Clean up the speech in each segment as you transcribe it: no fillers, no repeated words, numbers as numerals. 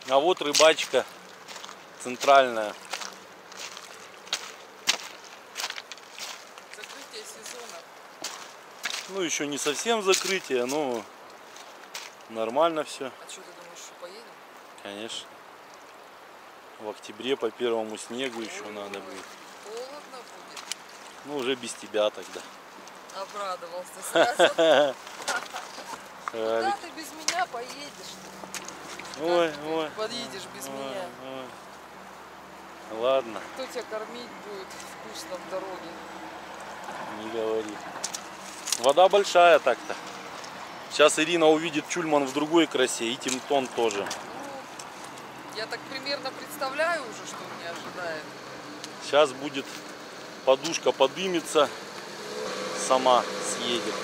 А вот рыбачка центральная. Закрытие сезона. Ну, еще не совсем закрытие, но нормально все. А что ты думаешь, что поедем? Конечно. В октябре по первому снегу еще надо будет. Холодно будет. Ну, уже без тебя тогда. Обрадовался сразу. Куда ты без меня поедешь? Ой, Как ты ой. подъедешь без меня? Ой. Ладно, Кто тебя кормить будет вкусно в дороге? не говори. Вода большая так-то. Сейчас Ирина увидит Чульман в другой красе, и Тимтон тоже. Ну, я так примерно представляю уже, что меня ожидает. Сейчас будет подушка подымется, сама съедет.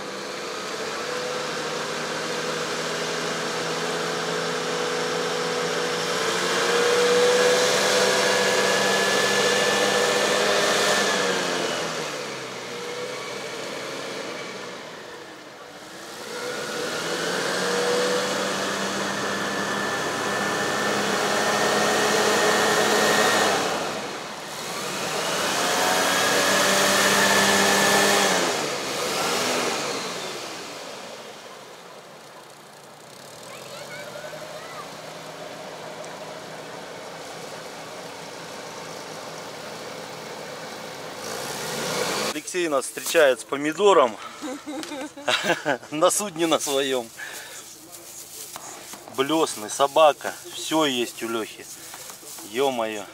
Алексей нас встречает с помидором на судне на своем. Блесны, собака, все есть у Лехи. Ё-моё.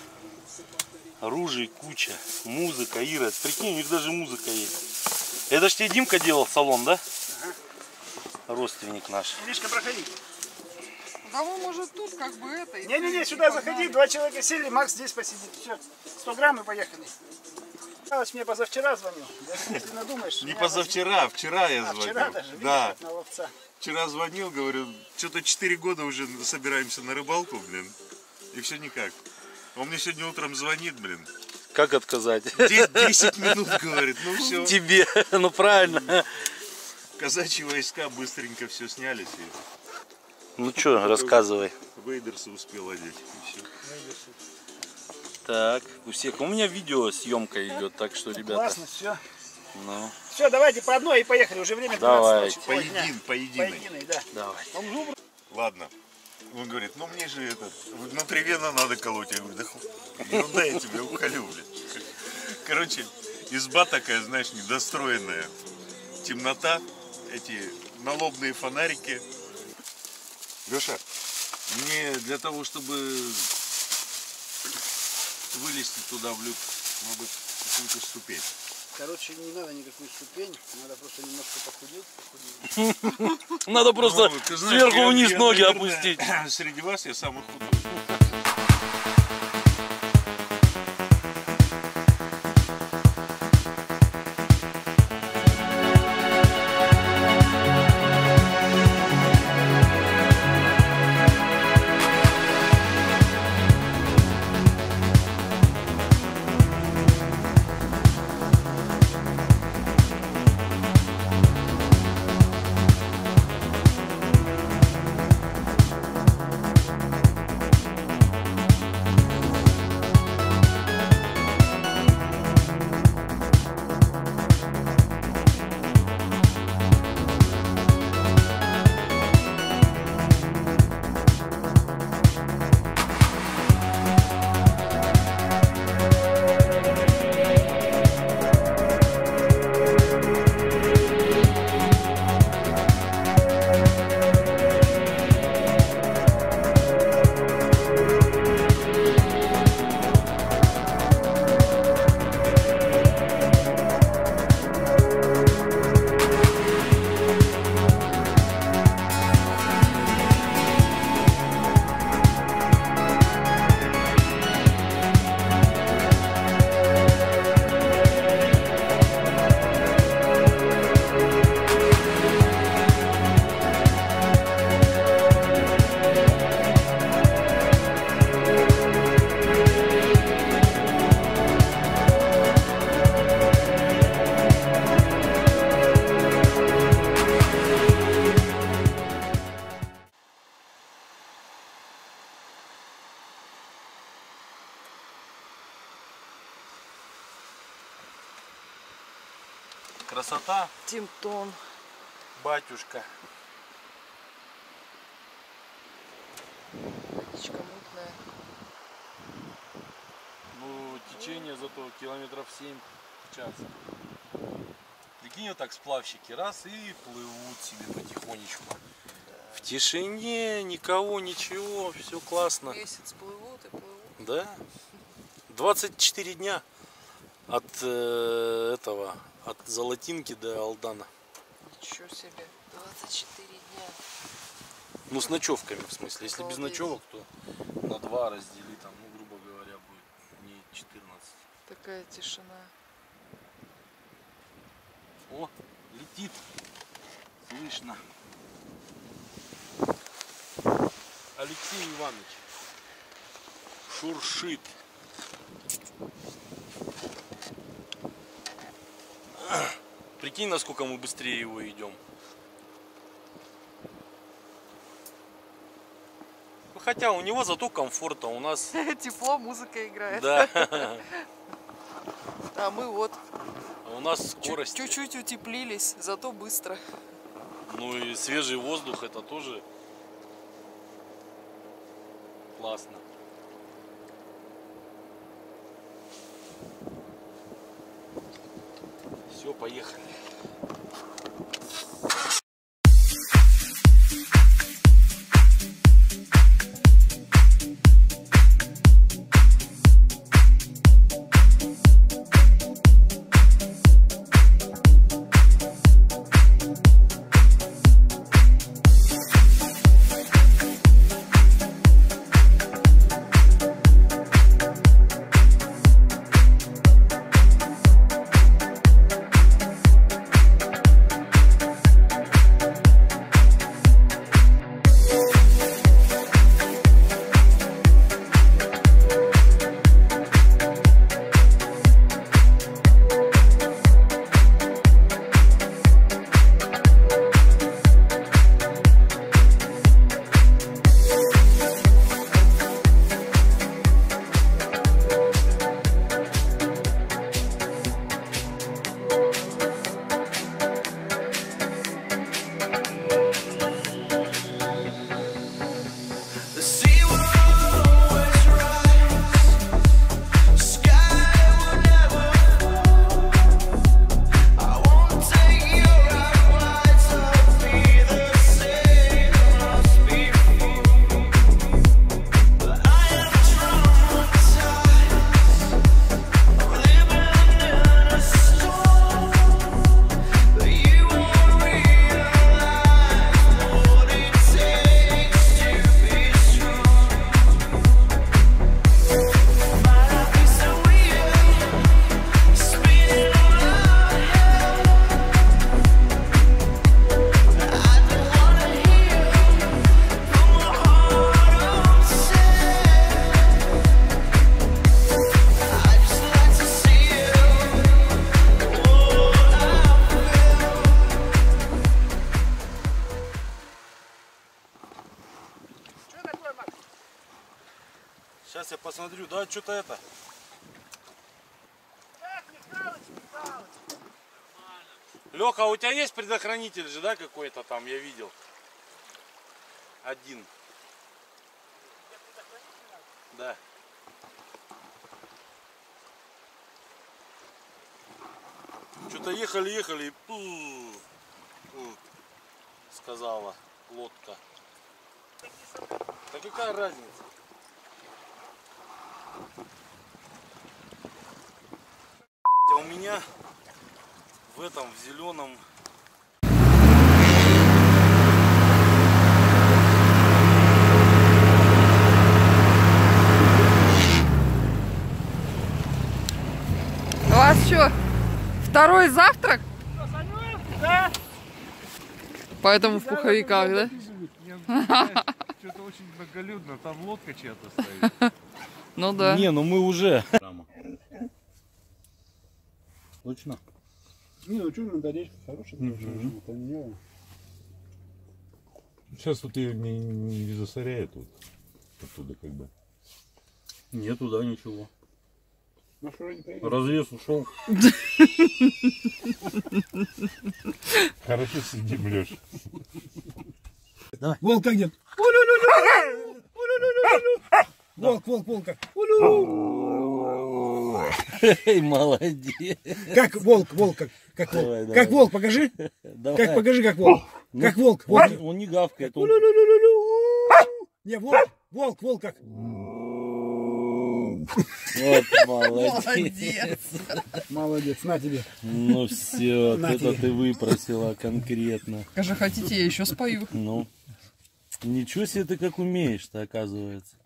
Ружей куча, музыка, Ира, прикинь, у них даже музыка есть. Это ж тебе Димка делал салон, да? Ага. Родственник наш. Иришка, проходи. Да вы, может, тут как бы это... и Не-не-не, ты, сюда и заходи, погнали. 2 человека сели, Макс здесь посидит. Все, 100 грамм и поехали. Михалыч мне позавчера звонил. Даже если надумаешь. Не меня позавчера, вчера я возьми. звонил. Вчера даже, видишь, Да, как на ловца. вчера звонил, говорю, что-то 4 года уже собираемся на рыбалку, блин. И все никак. Он мне сегодня утром звонит, блин. Как отказать? 10 минут, говорит, ну все. Тебе, ну правильно. Казачьи войска быстренько все снялись. И Ну что, рассказывай. Вейдерса успел одеть. И все. Так, у всех. У меня видео съемка идет, так что, ребята. Классно, все. Ну, Все, давайте по одной и поехали. Уже время 12 Давайте. ночи. Ой, дня. По единой. По единой, да. давай. Он зубр. Ладно. Он говорит, ну мне же это, внутри вена надо колоть. Я говорю, да ерунда, я тебя уколю, блин. Короче, изба такая, знаешь, недостроенная. Темнота, эти налобные фонарики. Леша, мне для того, чтобы вылезти туда в люк, надо какую-то ступень. Короче, не надо никакую ступень. Надо просто немножко похудеть. Надо просто Ну, ты знаешь, сверху я, вниз ноги наверное, опустить. Среди вас я самый худой. Красота, Тимтон. батюшка. Водичка мутная. Ну, течение зато километров 7 в час. Прикинь, вот так сплавщики раз и плывут себе потихонечку. В тишине, никого, ничего, все классно. Месяц плывут и плывут. Да. 24 дня от этого, от Золотинки до Алдана. Ничего себе. 24 дня. Ну, с ночевками, в смысле. Если без Обалдеть. ночевок, то на 2 раздели, там, ну, грубо говоря, будет не 14. Такая тишина. О, летит. Слышно. Алексей Иванович шуршит. Прикинь, насколько мы быстрее его идем. Хотя у него зато комфорт, а у нас... Тепло, музыка играет. Да. А мы вот А у нас скорость. чуть-чуть утеплились, зато быстро. Ну и свежий воздух, это тоже классно. Все, поехали. Сейчас я посмотрю, да, что-то это. Леха, у тебя есть предохранитель же, да, какой-то там, я видел. Один. Да. Что-то ехали и сказала лодка. Да какая разница? А у меня в этом, в зеленом. У вас что, второй завтрак? Да. Поэтому в пуховиках, да? Что-то очень многолюдно, там лодка чья-то стоит. Ну да. Не, ну мы уже. Точно? Не, ну что, надо речь хорошая, это не. Сейчас вот ее не засоряет вот оттуда как бы. Нету, да, ничего. Ну, что не пройдет. Развес ушел. Хорошо сидим, Леша. Волк как где? Волк, волк. Молодец. Как волк, как волк. Давай. Как волк, покажи. Давай. Как покажи, как волк. Как волк. Он не гавкает. Он... Не, волк как. Вот молодец. Молодец, на тебе. Ну все, На это тебе. ты выпросила конкретно. Скажи, хотите, я еще спою? Ну, ничего себе ты как умеешь-то, оказывается.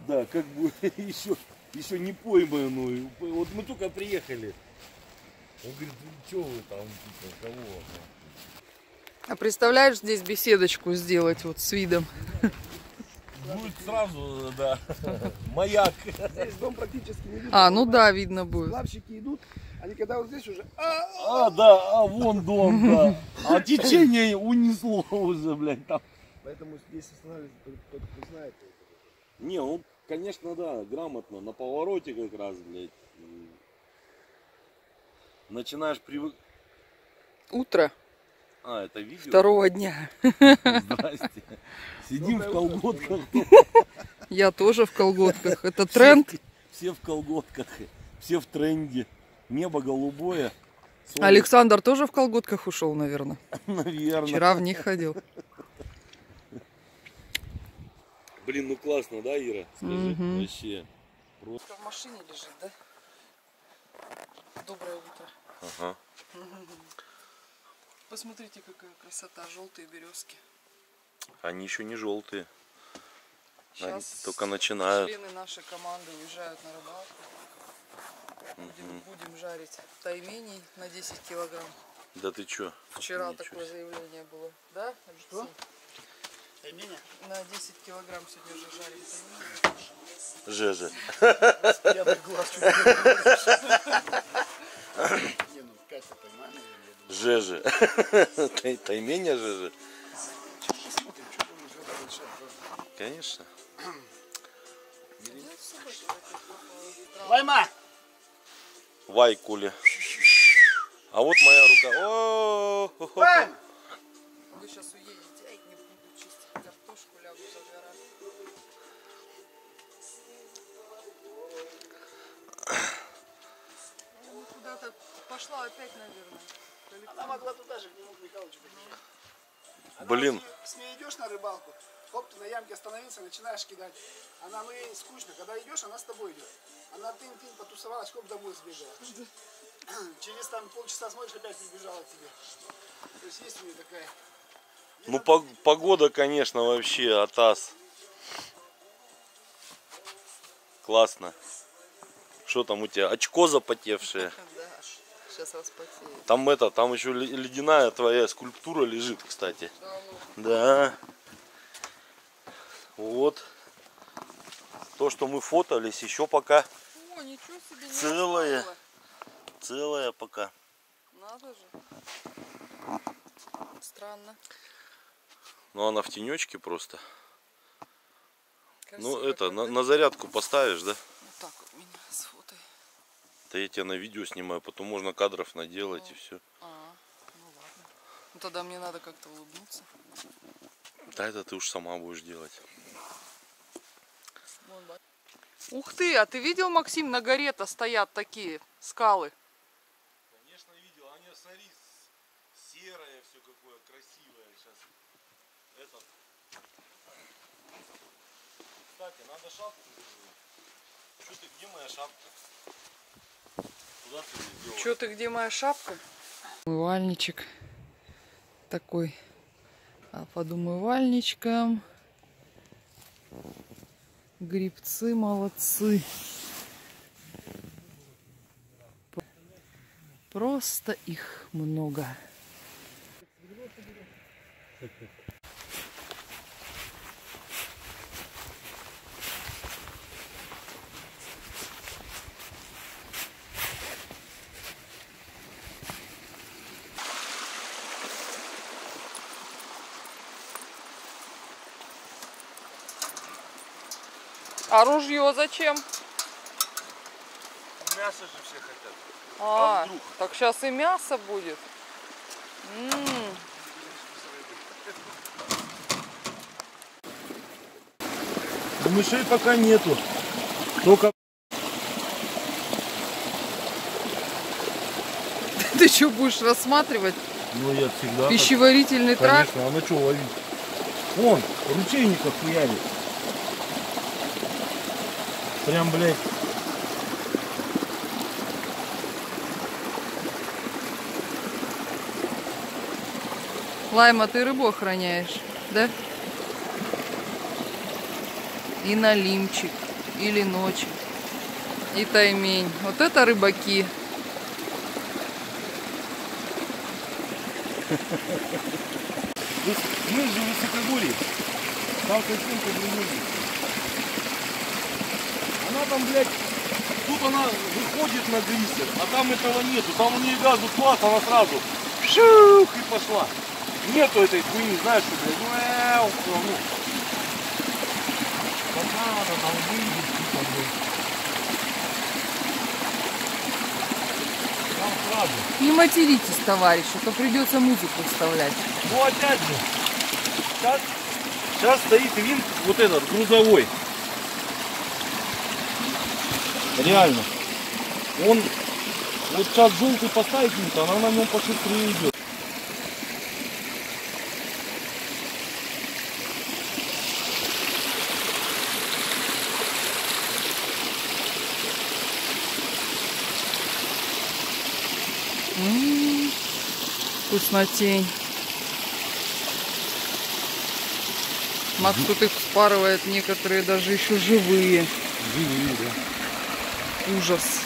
Да, как бы еще не пойманную. Вот мы только приехали. Он говорит, что вы там, типа, кого? А представляешь, здесь беседочку сделать вот с видом? Будет сразу, да, маяк. Здесь дом практически не видно. А, ну да, видно будет. Лавщики идут, они когда вот здесь уже... Да, вон дом, да. А течение унесло уже, блядь, там. Поэтому здесь останавливается тот, кто знает. Не, ну, конечно, да, грамотно, на повороте как раз, блядь. начинаешь привык... Утро А, это видео? второго дня. Здрасте. Сидим в колготках. Я тоже в колготках. Это тренд. Все в колготках. Все в тренде. Небо голубое. Солнце, Александр тоже в колготках ушел, наверное. наверное. Вчера в них ходил. Блин, ну классно, да, Ира? Скажи, Мгм. вообще. В машине лежит, да? Доброе утро. Ага. Посмотрите, какая красота, желтые березки. Они еще не желтые. Они Сейчас только начинают. члены нашей команды уезжают на рыбалку. Будем жарить тайменей на 10 килограмм. Да ты чё? Вчера Ничего такое себе. заявление было, да? Что? Тайменя? На 10 килограмм сегодня уже жарим тайменей. Жеже. Я бы глаз чуть не, ну Катя поймали. Жеже. Тайменя жеже. Посмотрим, что там уже большая. Конечно. Вайма! Вайкули. А вот моя рука. О-о-о. Вайм! Вы сейчас уедете, ай, не буду чистить картошку, лягу загорать. Ну, куда-то пошла опять, наверное. Она могла туда же, к нему к Михалычу побежать. Блин. С ней идешь на рыбалку, хоп, ты на ямке остановился, начинаешь кидать. Она, ну ей скучно, когда идешь, она с тобой идет. Она тынь-тынь потусовалась, хоп, домой сбегала. Через там полчаса смотришь, опять прибежала к тебе. То есть есть у нее такая. Ну погода, конечно, вообще атас. Классно. Что там у тебя? Очко запотевшее. Да, сейчас распотею. Там там еще ледяная твоя скульптура лежит, кстати. Да, ну, Да. Вот. То, что мы фотались, еще пока о, ничего себе, не Целое. оставила. целая пока. Надо же. Странно. Но она в тенечке просто. Ну Красиво, это, правда? на зарядку поставишь, да? Вот так вот меня сфотай. Да я тебя на видео снимаю, потом можно кадров наделать и все. Ну ладно. Ну тогда мне надо как-то улыбнуться. Да это ты уж сама будешь делать. Ух ты, а ты видел, Максим, на горе-то стоят такие скалы? Конечно видел, они, смотри, серое все какое красивое сейчас. Этот. Кстати, надо шапку. Что ты, где моя шапка? Куда ты ее сделала? Че ты, где моя шапка? Умывальничек такой. А под умывальничком грибцы молодцы. Просто их много. А ружье зачем? Мясо же все хотят. А, вдруг? так сейчас и мясо будет. Ну, мышей пока нету. Только Ты что будешь рассматривать? ну я всегда. Пищеварительный тракт? Конечно, а на что ловить? Вон, ручейников хуярит. Прям, блядь. Лайма, ты рыбу охраняешь, да? И налимчик, и леночек, и таймень. Вот это рыбаки. Мы же в высокогорье. Там совсем по-другому. Она там, блядь, тут она выходит на глиссер, а там этого нету. Там у нее газу класс, она сразу шух и пошла. Нету этой хуйни, знаешь, что, блядь, ну, пока она там выйдет, типа, блядь. Там сразу. Не материтесь, товарищ, а то придется музыку вставлять. Ну опять же, сейчас стоит винт вот этот, грузовой. Реально. Он, вот сейчас желтый поставить винт, она на нем пошустрее идет. Вкуснотень. Макс тут их вспарывает, некоторые даже еще живые. Живые, да. Ужас.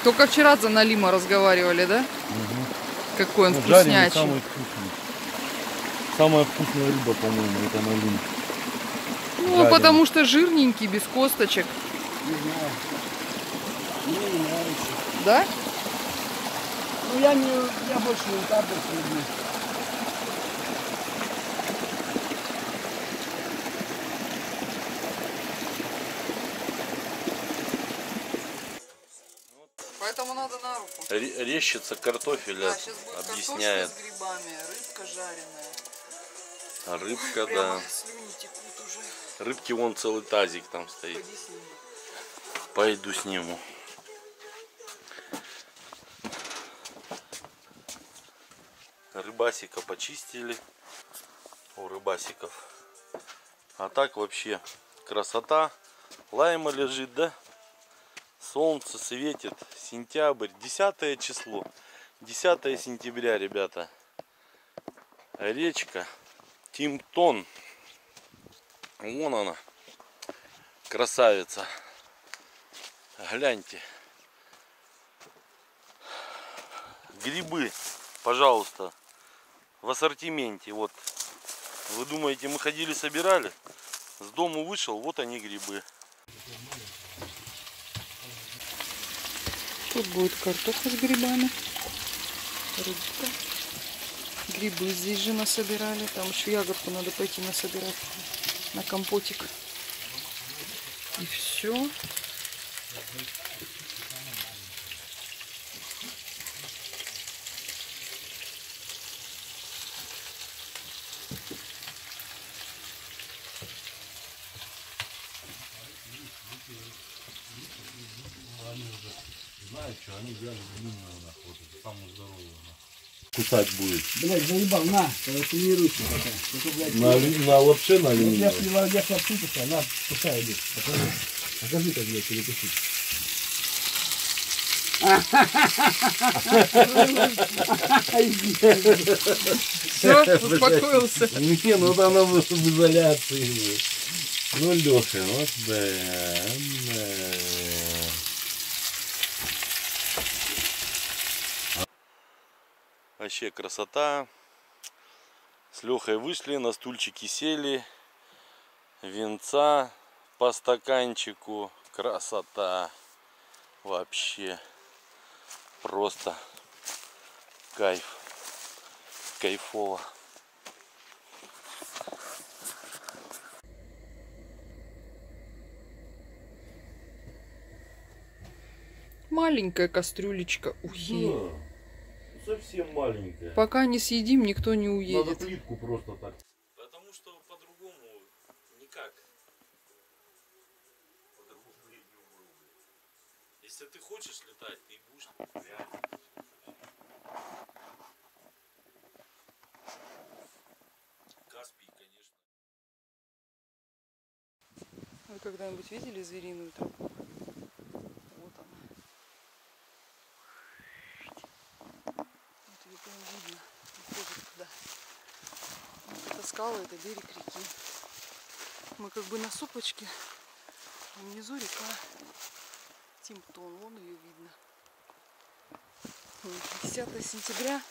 Только вчера за Налима разговаривали, да? Угу. Какой он Жареный вкуснячий. самый вкусный. Самая вкусная рыба, по-моему, это налим. Ну, Жареный. потому что жирненький, без косточек. Не знаю. Мне не нравится. Да? Ну я больше не капаю люблю. Поэтому надо на руку. Резчица картофеля, Да, сейчас будет объясняет. картошка с грибами, рыбка жареная. Рыбка, Прямо да. слюни текут уже. Рыбки вон целый тазик там стоит. Пойди с ними. Пойду сниму. Рыбасика почистили. У рыбасиков. А так вообще красота. Лайма лежит, да? Солнце светит. Сентябрь. 10 число. 10 сентября, ребята. Речка Тимтон. Вон она. Красавица. Гляньте. Грибы, пожалуйста, в ассортименте. Вот. Вы думаете, мы ходили, собирали? С дому вышел, вот они грибы. Тут будет картошка с грибами. Рыбка. Грибы здесь же насобирали. Там еще ягодку надо пойти насобирать на компотик. И все. Знаешь что, они взяли длинную нахуй, вот эту самую здоровую нахуй. Кусать будет. Блять, заебал, на, тренируйся пока. Это, блядь, На лапше на вот линии. я лапшу кусаю, на, пускай идет. Покажи, как, блядь, перекусить. Все, успокоился. Не, ну да, она в изоляции. Ну, Леха, вот да. Вообще красота. С Лехой вышли, на стульчики сели. Винца по стаканчику. Красота. Вообще. Просто кайф. Кайфово. Маленькая кастрюлечка ухи. Да, совсем маленькая. Пока не съедим, никто не Надо уедет. плитку просто так. Потому что по-другому никак. По-другому я не умру. Если ты хочешь летать, ты будешь реально. Каспий, конечно. Вы когда-нибудь видели звериную тропу? Вот она. Вот ее прям видно. Уходит туда. Вот это скалы, это берег реки. Мы как бы на сопочке. А внизу река Тимтон. Вон ее видно. 10 сентября,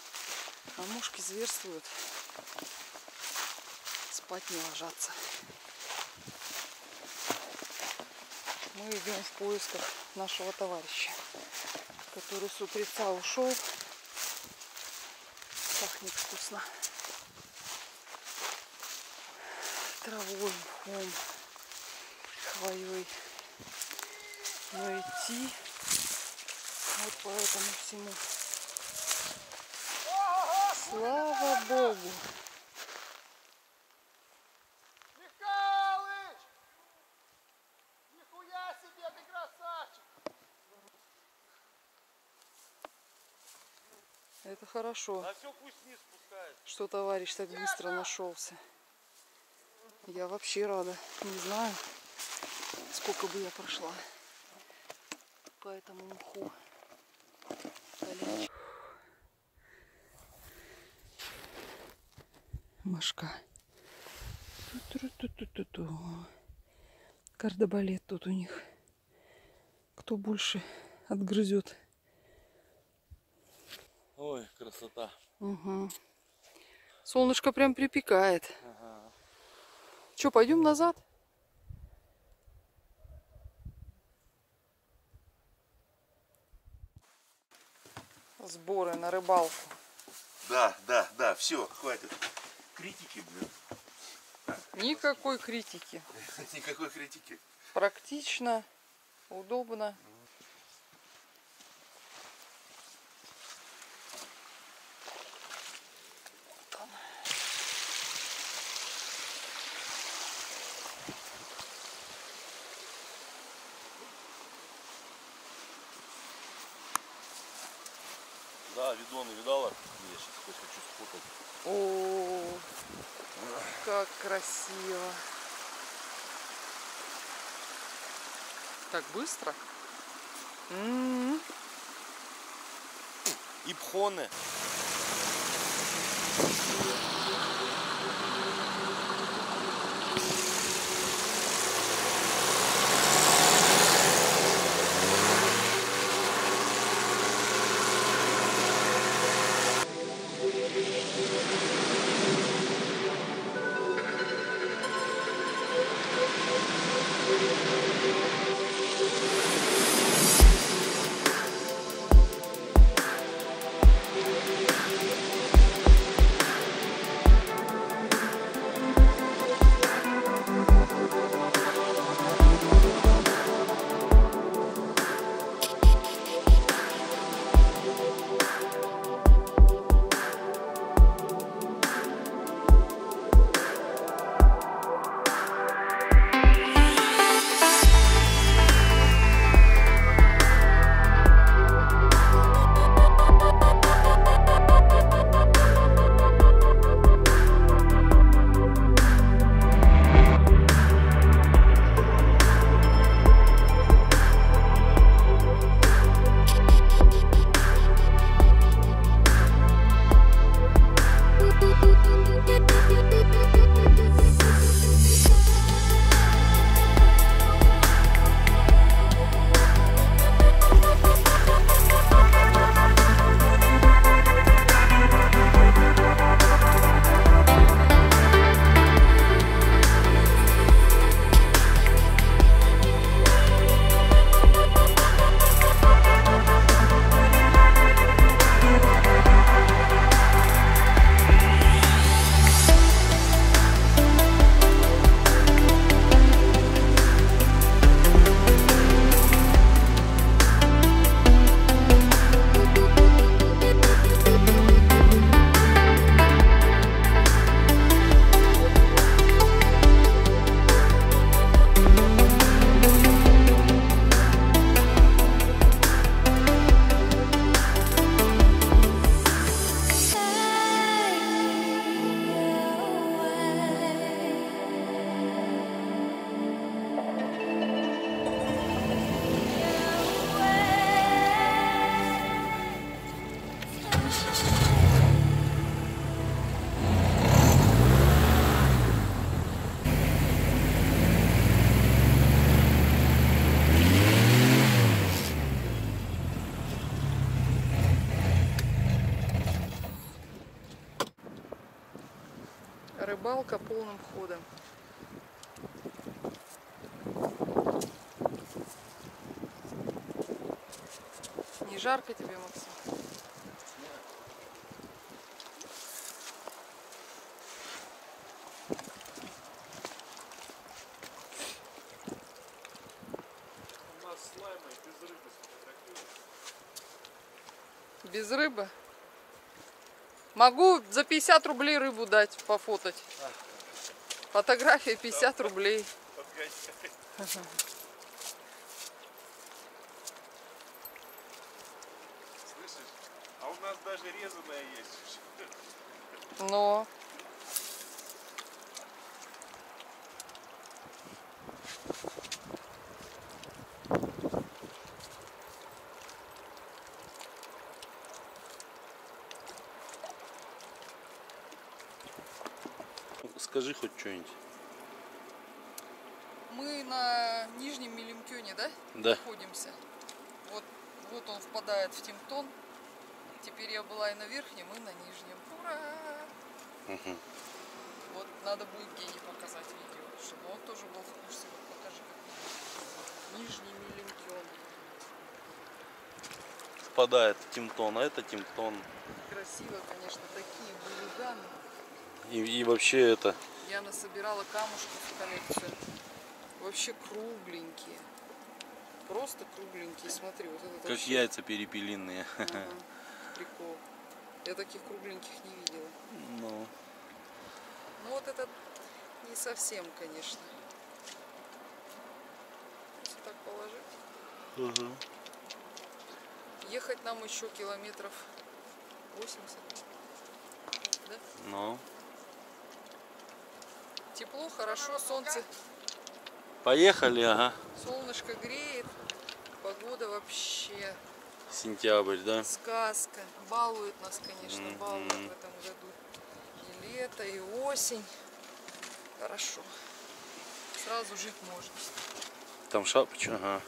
а мушки зверствуют. Спать не ложатся. Мы идем в поисках нашего товарища, который с утреца ушел. пахнет вкусно. Травой, мхом, хвоей. Но идти вот по этому всему. Слава Богу! Михалыч! Нихуя себе, ты красавчик! Это хорошо, А все пусть вниз спускается. что товарищ так быстро нашелся. Я вообще рада. Не знаю, сколько бы я прошла по этому мху. Машка. Ту-ту-ту-ту-ту-ту. Кардебалет тут у них. Кто больше отгрызет. Ой, красота. Угу. Солнышко прям припекает. Ага. Че, пойдем назад? Сборы на рыбалку. Да, все, хватит. Критики, блин. Никакой критики. Никакой критики. Практично, удобно. Да, видоны видала? Я сейчас хочу сфотать. О, как красиво. Так быстро? И пхоны. Рыбалка полным ходом. Не жарко тебе, Максим? У нас с лаймой без рыбы сфотографируют. Без рыбы? Могу за 50 рублей рыбу дать, пофотать. Фотография 50 рублей. Слышишь? А у нас даже резаная есть. Но. Скажи хоть что-нибудь. Мы на Нижнем Милимкёне, да? Да. Находимся. Вот он впадает в Тимтон. Теперь я была и на Верхнем, и на Нижнем. Ура! Угу. Вот надо будет Гене показать видео, чтобы он тоже был в курсе. Вот покажи, как Нижний Милимкён. Впадает в Тимтон, а это Тимтон. Красиво, конечно, такие буриганы. И вообще это... Я насобирала камушков в коллекцию. Вообще кругленькие. Просто кругленькие. Смотри, вот это Как вообще... яйца перепелиные. Ага, прикол. Я таких кругленьких не видела. Ну. Ну вот это не совсем, конечно. Если так положить. Угу. Ехать нам еще километров 80. Да? Ну. Тепло, хорошо, солнце. Поехали, ага. Солнышко греет. Погода вообще Сентябрь, да? сказка. Балует нас, конечно, балует в этом году. И лето, и осень. Хорошо. Сразу жить можно. Там шапочка, ага.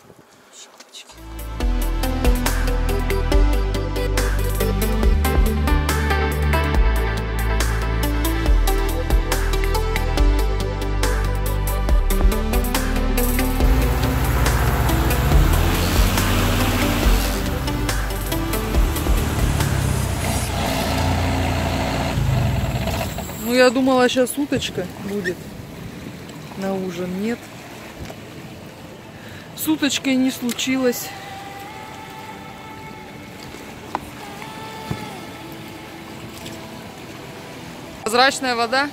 Шапочки. Ну, я думала, сейчас уточка будет на ужин. Нет. С уточкой не случилось. Прозрачная вода.